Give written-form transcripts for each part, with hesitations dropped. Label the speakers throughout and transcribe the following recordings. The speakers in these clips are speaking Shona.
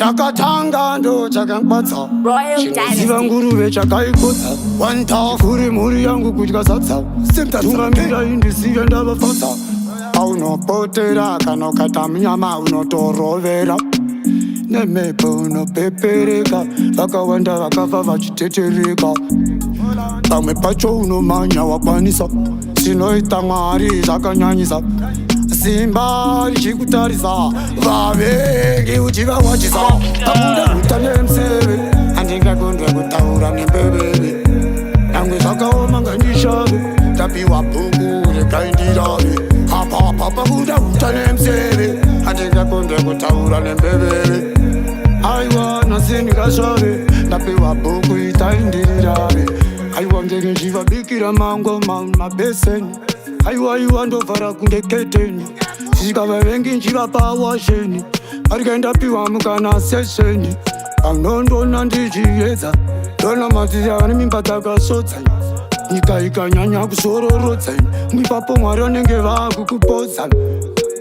Speaker 1: chakatanga ndo chakangwatsa chinoziva nguruve chakaikotsa wantafuri mhuri yangu kudya satsa tungamira indisiye ndavafasa aunopotera kana ukata munyama unotorovera nemhepo unopepereka vakawanda vakafa vachitetereka pamwe pacho unomanya wakwanisa zvinoita mwari zvakanyanyisa simba richikutarisa vavengi uchivawachisa pakuda uta nemuseve handingakondwe kutaura nembeveve namwe zvakaoma ngandishave tapiwa bhuku rekaindirave apapa pakuda uta nemuseve handingakondwe kutaura nembeveve aiwa nasindingasvave ndapiwa bhuku itaindirave aiwa ngenezvivabikira mango mabeseni aiwa ndovhara kunge keteni zvikavavengi nchivapa washeni arikaendapiwa mukana sesheni anondona ndichiedza ndona matiyani mimba dzakasodza nyika ikanyanya kuzororodza mwipapo mwari anenge vakukupodza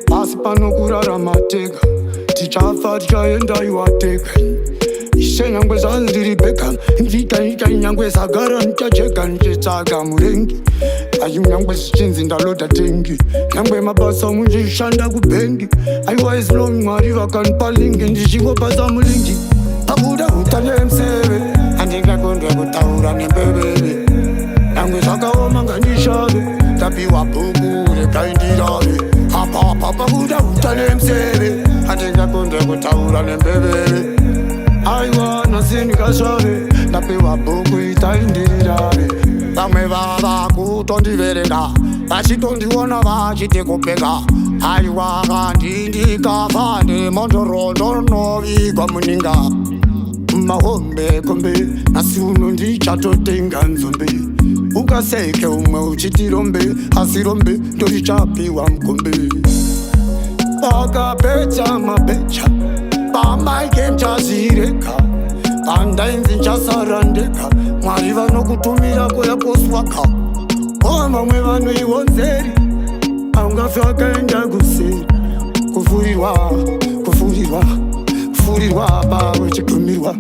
Speaker 1: pasi pano kurarama tega tichafa tichaenda iwa tega ishe nyangwe zvanziri bheka ndika nyangwe zagara ndichacheka ndichitsvaga murengi ayu nyangwe zvichinzi ndaloda tengi nyangwe mabasa munjishanda kubhengi aiwa isilong mwari vakanipa lingi ndichingopasa mulingi pakuda uta nemuseve handingakondwe kutaura nembeveve nyangwe zvakaoma ngandishave tapiwa bhuku rekaindirave apapa pakuda uta nemuseve handingakondwe kutaura nembeveve aiwa nasindikasvave ndapiwa bhuku itaindirave vamwe vava kutondiverenga vachitondiona vachiti kupeka aiwa kandindikafa nemondorondo novigwa muninga mahombe kombe asi uno ndichatotenga nzombe ukaseke umwe uchiti rombe asi rombe ndorichapiwa mukombe vakabecha mabecha pamaike nchazireka pandainzi nchasarandeka mwari vanokutumira koyaposwaka vamwe vanoiwonzeri aungafi vakaenda kuseri kufurirwa bawe chigumirwa